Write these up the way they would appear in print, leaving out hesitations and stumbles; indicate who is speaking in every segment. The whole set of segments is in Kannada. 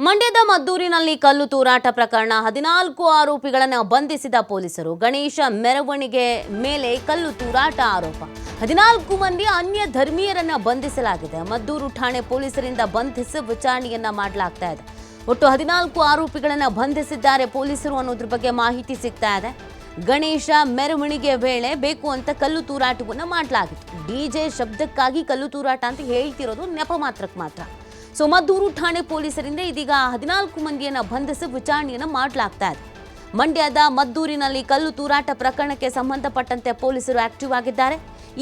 Speaker 1: ಮಂಡ್ಯದ ಮದ್ದೂರಿನಲ್ಲಿ ಕಲ್ಲು ತೂರಾಟ ಪ್ರಕರಣ 14 ಆರೋಪಿಗಳನ್ನು ಬಂಧಿಸಿದ ಪೊಲೀಸರು. ಗಣೇಶ ಮೆರವಣಿಗೆ ಮೇಲೆ ಕಲ್ಲು ತೂರಾಟ ಆರೋಪ. 14 ಮಂದಿ ಅನ್ಯ ಧರ್ಮೀಯರನ್ನ ಬಂಧಿಸಲಾಗಿದೆ. ಮದ್ದೂರು ಠಾಣೆ ಪೊಲೀಸರಿಂದ ಬಂಧಿಸಿ ವಿಚಾರಣೆಯನ್ನ ಮಾಡಲಾಗ್ತಾ ಇದೆ. ಒಟ್ಟು 14 ಆರೋಪಿಗಳನ್ನು ಬಂಧಿಸಿದ್ದಾರೆ ಪೊಲೀಸರು ಅನ್ನೋದ್ರ ಬಗ್ಗೆ ಮಾಹಿತಿ ಸಿಗ್ತಾ ಇದೆ. ಗಣೇಶ ಮೆರವಣಿಗೆ ವೇಳೆ ಬೇಕು ಅಂತ ಕಲ್ಲು ತೂರಾಟವನ್ನ ಮಾಡಲಾಗಿತ್ತು. ಡಿಜೆ ಶಬ್ದಕ್ಕಾಗಿ ಕಲ್ಲು ತೂರಾಟ ಅಂತ ಹೇಳ್ತಿರೋದು ನೆಪ ಮಾತ್ರಕ್ಕೆ ಮಾತ್ರ. ಸೊ ಮದ್ದೂರು ಠಾಣೆ ಪೊಲೀಸರಿಂದ ಇದೀಗ 14 ಮಂದಿಯನ್ನು ಬಂಧಿಸಿ ವಿಚಾರಣೆಯನ್ನು ಮಾಡಲಾಗ್ತಾ ಇದೆ. ಮಂಡ್ಯದ ಮದ್ದೂರಿನಲ್ಲಿ ಕಲ್ಲು ತೂರಾಟ ಪ್ರಕರಣಕ್ಕೆ ಸಂಬಂಧಪಟ್ಟಂತೆ ಪೊಲೀಸರು ಆಕ್ಟಿವ್ ಆಗಿದ್ದಾರೆ.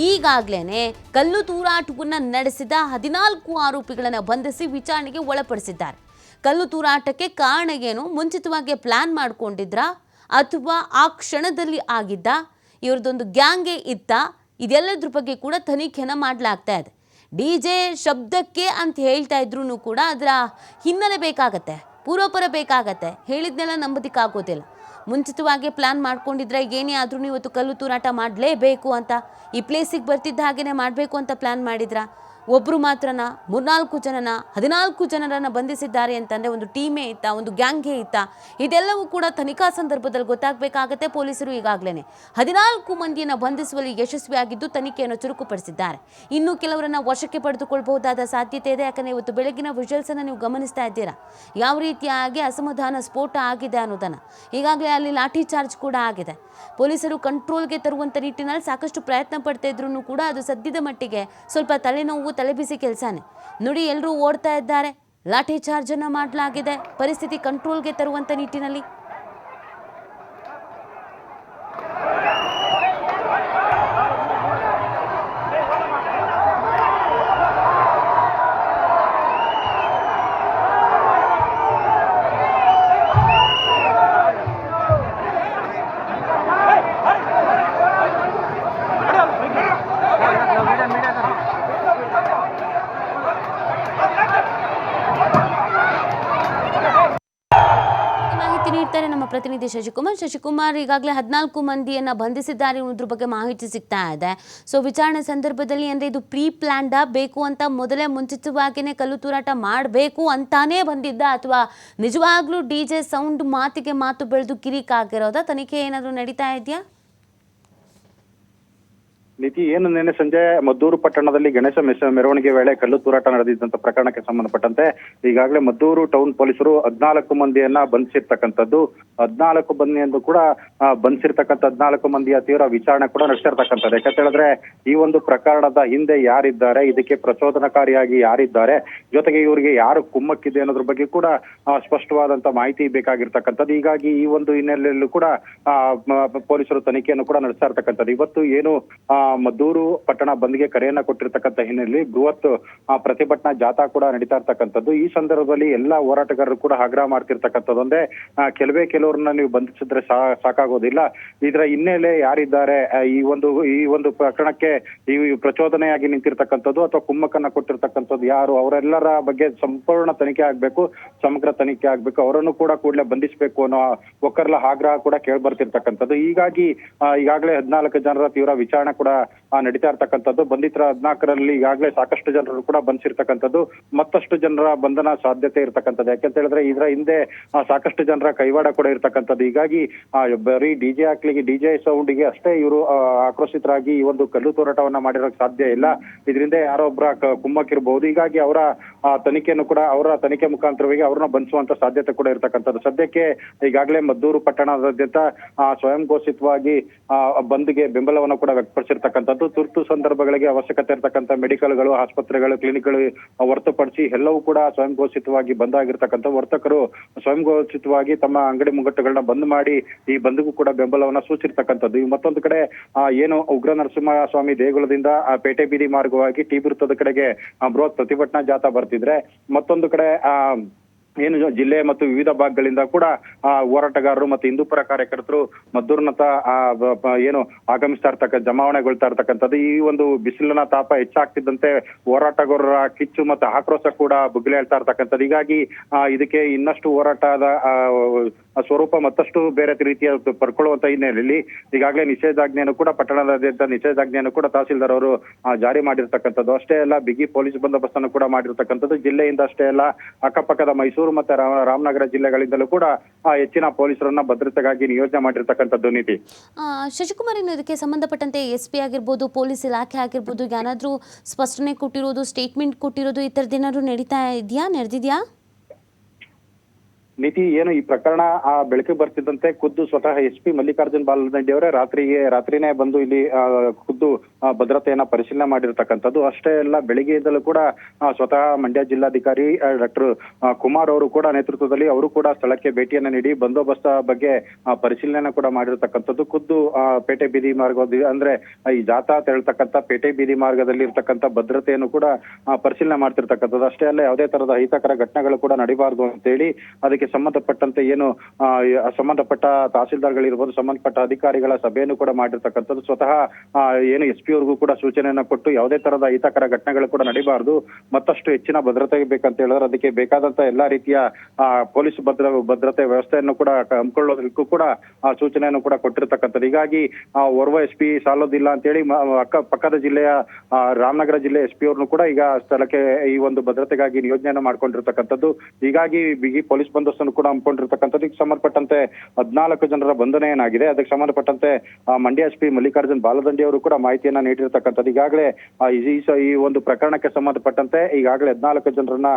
Speaker 1: ಈಗಾಗಲೇ ಕಲ್ಲು ತೂರಾಟವನ್ನು ನಡೆಸಿದ 14 ಆರೋಪಿಗಳನ್ನು ಬಂಧಿಸಿ ವಿಚಾರಣೆಗೆ ಒಳಪಡಿಸಿದ್ದಾರೆ. ಕಲ್ಲು ತೂರಾಟಕ್ಕೆ ಕಾರಣ ಏನು? ಮುಂಚಿತವಾಗಿ ಪ್ಲಾನ್ ಮಾಡಿಕೊಂಡಿದ್ರಾ ಅಥವಾ ಆ ಕ್ಷಣದಲ್ಲಿ ಆಗಿದ್ದ? ಇವ್ರದ್ದೊಂದು ಗ್ಯಾಂಗೇ ಇತ್ತ? ಇದೆಲ್ಲದ್ರ ಬಗ್ಗೆ ಕೂಡ ತನಿಖೆಯನ್ನು ಮಾಡಲಾಗ್ತಾ ಇದೆ. ಡಿಜೆ ಶಬ್ದಕ್ಕೆ ಅಂತ ಹೇಳ್ತಾ ಇದ್ರು ಕೂಡ ಅದರ ಹಿನ್ನೆಲೆ ಬೇಕಾಗತ್ತೆ, ಪೂರ್ವಪರ ಬೇಕಾಗತ್ತೆ. ಹೇಳಿದ್ನೆಲ್ಲ ನಂಬೋದಕ್ಕಾಗೋದಿಲ್ಲ. ಮುಂಚಿತವಾಗಿ ಪ್ಲಾನ್ ಮಾಡ್ಕೊಂಡಿದ್ರೆ ಏನೇ ಆದ್ರೂ ಇವತ್ತು ಕಲ್ಲು ತೂರಾಟ ಮಾಡಲೇಬೇಕು ಅಂತ ಈ ಪ್ಲೇಸಿಗೆ ಬರ್ತಿದ್ದ ಹಾಗೇನೆ ಮಾಡಬೇಕು ಅಂತ ಪ್ಲಾನ್ ಮಾಡಿದ್ರಾ? ಒಬ್ಬರು ಮಾತ್ರನ 3-4 ಜನನ 14 ಜನರನ್ನು ಬಂಧಿಸಿದ್ದಾರೆ ಅಂತಂದರೆ ಒಂದು ಟೀಮೇ ಇತ್ತಾ, ಒಂದು ಗ್ಯಾಂಗೇ ಇತ್ತಾ? ಇದೆಲ್ಲವೂ ಕೂಡ ತನಿಖಾ ಸಂದರ್ಭದಲ್ಲಿ ಗೊತ್ತಾಗಬೇಕಾಗತ್ತೆ. ಪೊಲೀಸರು ಈಗಾಗಲೇ 14 ಮಂದಿಯನ್ನು ಬಂಧಿಸುವಲ್ಲಿ ಯಶಸ್ವಿಯಾಗಿದ್ದು ತನಿಖೆಯನ್ನು ಚುರುಕುಪಡಿಸಿದ್ದಾರೆ. ಇನ್ನು ಕೆಲವರನ್ನ ವಶಕ್ಕೆ ಪಡೆದುಕೊಳ್ಳಬಹುದಾದ ಸಾಧ್ಯತೆ ಇದೆ. ಯಾಕಂದರೆ ಇವತ್ತು ಬೆಳಗಿನ ವಿಜುವಲ್ಸನ್ನು ನೀವು ಗಮನಿಸ್ತಾ ಇದ್ದೀರಾ, ಯಾವ ರೀತಿಯಾಗಿ ಅಸಮಾಧಾನ ಸ್ಫೋಟ ಆಗಿದೆ ಅನ್ನೋದನ್ನು. ಈಗಾಗಲೇ ಅಲ್ಲಿ ಲಾಠಿ ಚಾರ್ಜ್ ಕೂಡ ಆಗಿದೆ. ಪೊಲೀಸರು ಕಂಟ್ರೋಲ್ಗೆ ತರುವಂಥ ನಿಟ್ಟಿನಲ್ಲಿ ಸಾಕಷ್ಟು ಪ್ರಯತ್ನ ಪಡ್ತಾ ಇದ್ರು ಕೂಡ ಅದು ಸದ್ಯದ ಮಟ್ಟಿಗೆ ಸ್ವಲ್ಪ ತಲೆನೋವು, ತಲೆಬಿಸಿ ಕೆಲಸನೇ. ನೋಡಿ, ಎಲ್ಲರೂ ಓಡ್ತಾ ಇದ್ದಾರೆ. ಲಾಠಿ ಚಾರ್ಜ್ ಅನ್ನು ಮಾಡಲಾಗಿದೆ ಪರಿಸ್ಥಿತಿ ಕಂಟ್ರೋಲ್ಗೆ ತರುವಂಥ ನಿಟ್ಟಿನಲ್ಲಿ. ನೀಡ್ತಾರೆ ನಮ್ಮ ಪ್ರತಿನಿಧಿ ಶಶಿಕುಮಾರ್. ಈಗಾಗಲೇ 14 ಮಂದಿಯನ್ನು ಬಂಧಿಸಿದ್ದಾರೆ ಅನ್ನೋದ್ರ ಬಗ್ಗೆ ಮಾಹಿತಿ ಸಿಗ್ತಾ ಇದೆ. ಸೊ ವಿಚಾರಣೆ ಸಂದರ್ಭದಲ್ಲಿ ಅಂದರೆ ಇದು ಪ್ರೀ ಪ್ಲಾನ್ಡಾ, ಬೇಕು ಅಂತ ಮೊದಲೇ ಮುಂಚಿತವಾಗಿಯೇ ಕಲ್ಲು ತೂರಾಟ ಮಾಡಬೇಕು ಅಂತಾನೇ ಬಂದಿದ್ದ, ಅಥವಾ ನಿಜವಾಗ್ಲೂ ಡಿಜೆ ಸೌಂಡ್ ಮಾತಿಗೆ ಮಾತು ಬೆಳೆದು ಕಿರಿಕಾಗಿರೋದಾ? ತನಿಖೆ ಏನಾದರೂ ನಡೀತಾ ಇದೆಯಾ?
Speaker 2: ನೀತಿ ಏನು ನಿನ್ನೆ ಸಂಜೆ ಮದ್ದೂರು ಪಟ್ಟಣದಲ್ಲಿ ಗಣೇಶ ಮೆರವಣಿಗೆ ವೇಳೆ ಕಲ್ಲು ತೂರಾಟ ನಡೆದಿದ್ದಂತ ಪ್ರಕರಣಕ್ಕೆ ಸಂಬಂಧಪಟ್ಟಂತೆ ಈಗಾಗಲೇ ಮದ್ದೂರು ಟೌನ್ ಪೊಲೀಸರು 14 ಮಂದಿಯನ್ನ ಬಂಧಿಸಿರ್ತಕ್ಕಂಥದ್ದು. 14 ಮಂದಿಯನ್ನು ಕೂಡ ಬಂಧಿಸಿರ್ತಕ್ಕಂಥ 14 ಮಂದಿಯ ತೀವ್ರ ವಿಚಾರಣೆ ಕೂಡ ನಡೆಸಿರ್ತಕ್ಕಂಥದ್ದು. ಯಾಕಂತ ಹೇಳಿದ್ರೆ ಈ ಒಂದು ಪ್ರಕರಣದ ಹಿಂದೆ ಯಾರಿದ್ದಾರೆ, ಇದಕ್ಕೆ ಪ್ರಚೋದನಕಾರಿಯಾಗಿ ಯಾರಿದ್ದಾರೆ, ಜೊತೆಗೆ ಇವರಿಗೆ ಯಾರು ಕುಮ್ಮಕ್ಕಿದೆ ಅನ್ನೋದ್ರ ಬಗ್ಗೆ ಕೂಡ ಸ್ಪಷ್ಟವಾದಂತ ಮಾಹಿತಿ ಬೇಕಾಗಿರ್ತಕ್ಕಂಥದ್ದು. ಹೀಗಾಗಿ ಈ ಒಂದು ಹಿನ್ನೆಲೆಯಲ್ಲೂ ಕೂಡ ಪೊಲೀಸರು ತನಿಖೆಯನ್ನು ಕೂಡ ನಡೆಸ್ತಾ ಇರ್ತಕ್ಕಂಥದ್ದು. ಇವತ್ತು ಏನು ಮದ್ದೂರು ಪಟ್ಟಣ ಬಂದ್ಗೆ ಕರೆಯನ್ನ ಕೊಟ್ಟಿರ್ತಕ್ಕಂಥ ಹಿನ್ನೆಲೆಯಲ್ಲಿ ಬೃಹತ್ ಪ್ರತಿಭಟನಾ ಜಾಥಾ ಕೂಡ ನಡೀತಾ ಇರ್ತಕ್ಕಂಥದ್ದು. ಈ ಸಂದರ್ಭದಲ್ಲಿ ಎಲ್ಲಾ ಹೋರಾಟಗಾರರು ಕೂಡ ಆಗ್ರಹ ಮಾಡ್ತಿರ್ತಕ್ಕಂಥದ್ದು ಒಂದೇ, ಕೆಲವರನ್ನ ನೀವು ಬಂಧಿಸಿದ್ರೆ ಸಾಕಾಗೋದಿಲ್ಲ. ಇದರ ಹಿನ್ನೆಲೆ ಯಾರಿದ್ದಾರೆ, ಈ ಒಂದು ಪ್ರಕರಣಕ್ಕೆ ಈ ಪ್ರಚೋದನೆಯಾಗಿ ನಿಂತಿರ್ತಕ್ಕಂಥದ್ದು ಅಥವಾ ಕುಮ್ಮಕ್ಕನ್ನ ಕೊಟ್ಟಿರ್ತಕ್ಕಂಥದ್ದು ಯಾರು, ಅವರೆಲ್ಲರ ಬಗ್ಗೆ ಸಂಪೂರ್ಣ ತನಿಖೆ ಆಗ್ಬೇಕು, ಸಮಗ್ರ ತನಿಖೆ ಆಗ್ಬೇಕು, ಅವರನ್ನು ಕೂಡ ಕೂಡಲೇ ಬಂಧಿಸಬೇಕು ಅನ್ನೋ ಒಕ್ಕರ್ಲ ಆಗ್ರಹ ಕೂಡ ಕೇಳ್ಬರ್ತಿರ್ತಕ್ಕಂಥದ್ದು. ಹೀಗಾಗಿ ಈಗಾಗಲೇ 14 ಜನರ ತೀವ್ರ ವಿಚಾರಣೆ ಕೂಡ ನಡೀತಾ ಇರ್ತಕ್ಕಂಥದ್ದು. ಬಂಧಿತರ 14ರಲ್ಲಿ ಈಗಾಗಲೇ ಸಾಕಷ್ಟು ಜನರು ಕೂಡ ಬಂಧಿಸಿರ್ತಕ್ಕಂಥದ್ದು. ಮತ್ತಷ್ಟು ಜನರ ಬಂಧನ ಸಾಧ್ಯತೆ ಇರ್ತಕ್ಕಂಥದ್ದು. ಯಾಕೆಂತ ಹೇಳಿದ್ರೆ ಇದರ ಹಿಂದೆ ಸಾಕಷ್ಟು ಜನರ ಕೈವಾಡ ಕೂಡ ಇರ್ತಕ್ಕಂಥದ್ದು. ಹೀಗಾಗಿ ಬರೀ ಡಿಜೆ ಹಾಕ್ಲಿಕ್ಕೆ, ಡಿಜೆ ಸೌಂಡ್ಗೆ ಅಷ್ಟೇ ಇವರು ಆಕ್ರೋಶಿತರಾಗಿ ಈ ಒಂದು ಕಲ್ಲು ತೂರಾಟವನ್ನ ಮಾಡಿರೋಕೆ ಸಾಧ್ಯ ಇಲ್ಲ. ಇದರಿಂದ ಯಾರೋ ಒಬ್ಬರ ಕುಮ್ಮಕ್ಕಿರಬಹುದು. ಹೀಗಾಗಿ ಅವರ ತನಿಖೆಯನ್ನು ಕೂಡ ಅವರ ತನಿಖೆ ಮುಖಾಂತರವಾಗಿ ಅವ್ರನ್ನ ಬಂಧಿಸುವಂತ ಸಾಧ್ಯತೆ ಕೂಡ ಇರ್ತಕ್ಕಂಥದ್ದು. ಸದ್ಯಕ್ಕೆ ಈಗಾಗಲೇ ಮದ್ದೂರು ಪಟ್ಟಣದಾದ್ಯಂತ ಸ್ವಯಂ ಘೋಷಿತವಾಗಿ ಬಂದ್ಗೆ ಬೆಂಬಲವನ್ನು ಕೂಡ ವ್ಯಕ್ತಪಡಿಸಿರ್ತಕ್ಕಂಥದ್ದು. ತುರ್ತು ಸಂದರ್ಭಗಳಿಗೆ ಅವಶ್ಯಕತೆ ಇರತಕ್ಕಂಥ ಮೆಡಿಕಲ್ಗಳು, ಆಸ್ಪತ್ರೆಗಳು, ಕ್ಲಿನಿಕ್ಗಳು ಹೊರತುಪಡಿಸಿ ಎಲ್ಲವೂ ಕೂಡ ಸ್ವಯಂ ಘೋಷಿತವಾಗಿ ಬಂದ್ ಆಗಿರ್ತಕ್ಕಂಥ ವರ್ತಕರು ಸ್ವಯಂ ಘೋಷಿತವಾಗಿ ತಮ್ಮ ಅಂಗಡಿ ಮುಂಗಟ್ಟುಗಳನ್ನ ಬಂದ್ ಮಾಡಿ ಈ ಬಂದ್ಗೂ ಕೂಡ ಬೆಂಬಲವನ್ನ ಸೂಚಿರ್ತಕ್ಕಂಥದ್ದು. ಮತ್ತೊಂದು ಕಡೆ ಏನು ಉಗ್ರ ನರಸಿಂಹ ಸ್ವಾಮಿ ದೇಗುಲದಿಂದ ಪೇಟೆ ಬೀದಿ ಮಾರ್ಗವಾಗಿ ಟಿ ವೃತ್ತದ ಕಡೆಗೆ ಬೃಹತ್ ಪ್ರತಿಭಟನಾ ಜಾಥಾ ಬರ್ತಿದ್ರೆ, ಮತ್ತೊಂದು ಕಡೆ ಏನು ಜಿಲ್ಲೆ ಮತ್ತು ವಿವಿಧ ಭಾಗಗಳಿಂದ ಕೂಡ ಹೋರಾಟಗಾರರು ಮತ್ತು ಹಿಂದೂಪರ ಕಾರ್ಯಕರ್ತರು ಮದ್ದೂರಿನತ್ತ ಏನು ಆಗಮಿಸ್ತಾ ಜಮಾವಣೆಗೊಳ್ತಾ ಇರ್ತಕ್ಕಂಥದ್ದು. ಈ ಒಂದು ಬಿಸಿಲಿನ ತಾಪ ಹೆಚ್ಚಾಗ್ತಿದ್ದಂತೆ ಹೋರಾಟಗಾರರ ಕಿಚ್ಚು ಮತ್ತು ಆಕ್ರೋಶ ಕೂಡ ಬುಗ್ಲೆ ಹೇಳ್ತಾ ಇರ್ತಕ್ಕಂಥದ್ದು. ಹೀಗಾಗಿ ಇದಕ್ಕೆ ಇನ್ನಷ್ಟು ಹೋರಾಟದ ಸ್ವರೂಪ ಮತ್ತಷ್ಟು ಬೇರೆ ರೀತಿಯ ಪಡ್ಕೊಳ್ಳುವಂತ ಹಿನ್ನೆಲೆಯಲ್ಲಿ ಈಗಾಗಲೇ ನಿಷೇಧಾಜ್ಞೆಯನ್ನು ಕೂಡ ಪಟ್ಟಣದಾದ್ಯಂತ ನಿಷೇಧಾಜ್ಞೆಯನ್ನು ಕೂಡ ತಹಸೀಲ್ದಾರ್ ಅವರು ಜಾರಿ ಮಾಡಿರ್ತಕ್ಕಂಥದ್ದು. ಅಷ್ಟೇ ಅಲ್ಲ, ಬಿಗಿ ಪೊಲೀಸ್ ಬಂದೋಬಸ್ತನ್ನು ಕೂಡ ಮಾಡಿರ್ತಕ್ಕಂಥದ್ದು. ಜಿಲ್ಲೆಯಿಂದ ಅಷ್ಟೇ ಅಲ್ಲ, ಅಕ್ಕಪಕ್ಕದ ಮೈಸೂರು ಮತ್ತೆ ರಾಮನಗರ ಜಿಲ್ಲೆಗಳಿಂದಲೂ ಕೂಡ ಹೆಚ್ಚಿನ ಪೊಲೀಸರನ್ನ ಭದ್ರತೆಗಾಗಿ ನಿಯೋಜನೆ ಮಾಡಿರ್ತಕ್ಕಂಥದ್ದು. ನೀತಿ
Speaker 1: ಶಶಿಕುಮಾರ್, ಇನ್ನು ಇದಕ್ಕೆ ಸಂಬಂಧಪಟ್ಟಂತೆ SP ಆಗಿರ್ಬೋದು, ಪೊಲೀಸ್ ಇಲಾಖೆ ಆಗಿರ್ಬೋದು, ಏನಾದರೂ ಸ್ಪಷ್ಟನೆ ಕೊಟ್ಟಿರೋದು, ಸ್ಟೇಟ್ಮೆಂಟ್ ಕೊಟ್ಟಿರೋದು, ಈ ಥರದ್ದು ಏನಾದ್ರು ನಡೆದಿದೆಯಾ?
Speaker 2: ನೀತಿ ಏನು ಈ ಪ್ರಕರಣ ಬೆಳಕಿಗೆ ಬರ್ತಿದ್ದಂತೆ ಖುದ್ದು ಸ್ವತಃ SP ಮಲ್ಲಿಕಾರ್ಜುನ್ ಬಾಲದಂಡಿ ಅವರೇ ರಾತ್ರಿನೇ ಬಂದು ಇಲ್ಲಿ ಖುದ್ದು ಭದ್ರತೆಯನ್ನ ಪರಿಶೀಲನೆ ಮಾಡಿರ್ತಕ್ಕಂಥದ್ದು. ಅಷ್ಟೇ ಅಲ್ಲ, ಬೆಳಿಗ್ಗೆಯಿಂದಲೂ ಕೂಡ ಸ್ವತಃ ಮಂಡ್ಯ ಜಿಲ್ಲಾಧಿಕಾರಿ ಡಾಕ್ಟರ್ ಕುಮಾರ್ ಅವರು ಕೂಡ ನೇತೃತ್ವದಲ್ಲಿ ಅವರು ಕೂಡ ಸ್ಥಳಕ್ಕೆ ಭೇಟಿಯನ್ನ ನೀಡಿ ಬಂದೋಬಸ್ತ್ ಬಗ್ಗೆ ಪರಿಶೀಲನೆ ಕೂಡ ಮಾಡಿರ್ತಕ್ಕಂಥದ್ದು. ಖುದ್ದು ಪೇಟೆ ಬೀದಿ ಮಾರ್ಗ ಅಂದ್ರೆ ಈ ಜಾಥಾ ಅಂತ ಹೇಳ್ತಕ್ಕಂಥ ಪೇಟೆ ಬೀದಿ ಮಾರ್ಗದಲ್ಲಿ ಇರ್ತಕ್ಕಂಥ ಭದ್ರತೆಯನ್ನು ಕೂಡ ಪರಿಶೀಲನೆ ಮಾಡ್ತಿರ್ತಕ್ಕಂಥದ್ದು. ಅಷ್ಟೇ ಅಲ್ಲ, ಯಾವುದೇ ತರಹದ ಅಹಿತಕರ ಘಟನೆಗಳು ಕೂಡ ನಡೀಬಾರದು ಅಂತ ಹೇಳಿ ಅದಕ್ಕೆ ಸಂಬಂಧಪಟ್ಟಂತೆ ಏನು ಸಂಬಂಧಪಟ್ಟ ತಹಸೀಲ್ದಾರ್ಗಳಿರ್ಬೋದು, ಸಂಬಂಧಪಟ್ಟ ಅಧಿಕಾರಿಗಳ ಸಭೆಯನ್ನು ಕೂಡ ಮಾಡಿರ್ತಕ್ಕಂಥದ್ದು. ಸ್ವತಃ ಏನು SP ಅವ್ರಿಗೂ ಕೂಡ ಸೂಚನೆಯನ್ನ ಕೊಟ್ಟು ಯಾವುದೇ ತರಹದ ಅಹಿತಕರ ಘಟನೆಗಳು ಕೂಡ ನಡೀಬಾರದು, ಮತ್ತಷ್ಟು ಹೆಚ್ಚಿನ ಭದ್ರತೆ ಬೇಕಂತ ಹೇಳಿದ್ರೆ ಅದಕ್ಕೆ ಬೇಕಾದಂತ ಎಲ್ಲಾ ರೀತಿಯ ಪೊಲೀಸ್ ಭದ್ರತೆ ವ್ಯವಸ್ಥೆಯನ್ನು ಕೂಡ ಹಮ್ಮಿಕೊಳ್ಳೋದಕ್ಕೂ ಕೂಡ ಸೂಚನೆಯನ್ನು ಕೂಡ ಕೊಟ್ಟಿರ್ತಕ್ಕಂಥದ್ದು. ಹೀಗಾಗಿ ಓರ್ವ SP ಸಾಲೋದಿಲ್ಲ ಅಂತ ಹೇಳಿ ಪಕ್ಕದ ಜಿಲ್ಲೆಯ ರಾಮನಗರ ಜಿಲ್ಲೆ SP ಅವ್ರನ್ನು ಕೂಡ ಈಗ ಸ್ಥಳಕ್ಕೆ ಈ ಒಂದು ಭದ್ರತೆಗಾಗಿ ನಿಯೋಜನೆಯನ್ನು ಮಾಡ್ಕೊಂಡಿರ್ತಕ್ಕಂಥದ್ದು. ಹೀಗಾಗಿ ಬಿಗಿ ಪೊಲೀಸ್ ಬಂದೋಬಸ್ತನ್ನು ಕೂಡ ಹಮ್ಮಿಕೊಂಡಿರ್ತಕ್ಕಂಥದ್ದು. ಇದಕ್ಕೆ ಸಂಬಂಧಪಟ್ಟಂತೆ 14 ಜನರ ಬಂಧನ ಏನಾಗಿದೆ, ಅದಕ್ಕೆ ಸಂಬಂಧಪಟ್ಟಂತೆ ಮಂಡ್ಯ SP ಮಲ್ಲಿಕಾರ್ಜುನ್ ಬಾಲದಂಡಿ ಅವರು ಕೂಡ ಮಾಹಿತಿಯನ್ನ ನೀಡಿರ್ತಕ್ಕಂಥದ್ದು. ಈಗಾಗಲೇ ಈ ಒಂದು ಪ್ರಕರಣಕ್ಕೆ ಸಂಬಂಧಪಟ್ಟಂತೆ ಈಗಾಗಲೇ 14 ಜನರನ್ನ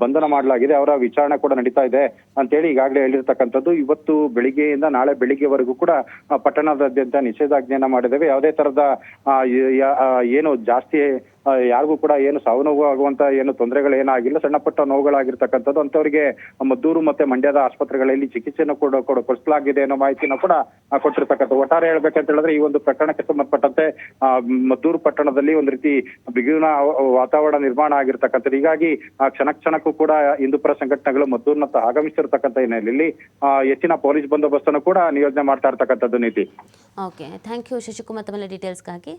Speaker 2: ಬಂಧನ ಮಾಡಲಾಗಿದೆ. ಅವರ ವಿಚಾರಣೆ ಕೂಡ ನಡೀತಾ ಇದೆ ಅಂತೇಳಿ ಈಗಾಗಲೇ ಹೇಳಿರ್ತಕ್ಕಂಥದ್ದು. ಇವತ್ತು ಬೆಳಿಗ್ಗೆಯಿಂದ ನಾಳೆ ಬೆಳಿಗ್ಗೆವರೆಗೂ ಕೂಡ ಪಟ್ಟಣದಾದ್ಯಂತ ನಿಷೇಧಾಜ್ಞೆಯನ್ನ ಮಾಡಿದ್ದೇವೆ. ಯಾವುದೇ ತರದ ಏನು ಜಾಸ್ತಿ ಯಾರಿಗೂ ಕೂಡ ಏನು ಸಾವು ನೋವು ಆಗುವಂತ ಏನು ತೊಂದರೆಗಳು ಏನಾಗಿಲ್ಲ, ಸಣ್ಣ ಪುಟ್ಟ ನೋವುಗಳಾಗಿರ್ತಕ್ಕಂಥದ್ದು. ಅಂತವರಿಗೆ ಮದ್ದೂರು ಮತ್ತೆ ಮಂಡ್ಯದ ಆಸ್ಪತ್ರೆಗಳಲ್ಲಿ ಚಿಕಿತ್ಸೆಯನ್ನು ಕೊಡಿಸಲಾಗಿದೆ ಅನ್ನೋ ಮಾಹಿತಿನ ಕೂಡ ಕೊಟ್ಟಿರ್ತಕ್ಕಂಥದ್ದು. ಒಟ್ಟಾರೆ ಹೇಳ್ಬೇಕಂತ ಹೇಳಿದ್ರೆ ಈ ಒಂದು ಪ್ರಕರಣಕ್ಕೆ ಸಂಬಂಧಪಟ್ಟಂತೆ ಮದ್ದೂರು ಪಟ್ಟಣದಲ್ಲಿ ಒಂದು ರೀತಿ ಬಿಗುವಿನ ವಾತಾವರಣ ನಿರ್ಮಾಣ ಆಗಿರ್ತಕ್ಕಂಥದ್ದು. ಹೀಗಾಗಿ ಕ್ಷಣಕ್ಕೂ ಕೂಡ ಹಿಂದೂಪರ ಸಂಘಟನೆಗಳು ಮದ್ದೂರಿನತ್ತ ಆಗಮಿಸಿರ್ತಕ್ಕಂಥ ಹಿನ್ನೆಲೆಯಲ್ಲಿ ಹೆಚ್ಚಿನ ಪೊಲೀಸ್ ಬಂದೋಬಸ್ತನ್ನು ಕೂಡ ನಿಯೋಜನೆ ಮಾಡ್ತಾ ಇರ್ತಕ್ಕಂಥದ್ದು. ನೀತಿ
Speaker 1: ಓಕೆ, ಥ್ಯಾಂಕ್ ಯು ಶಶಿಕುಮಾರ್ ತಮ್ಮ ಡೀಟೇಲ್ಸ್ಗಾಗಿ.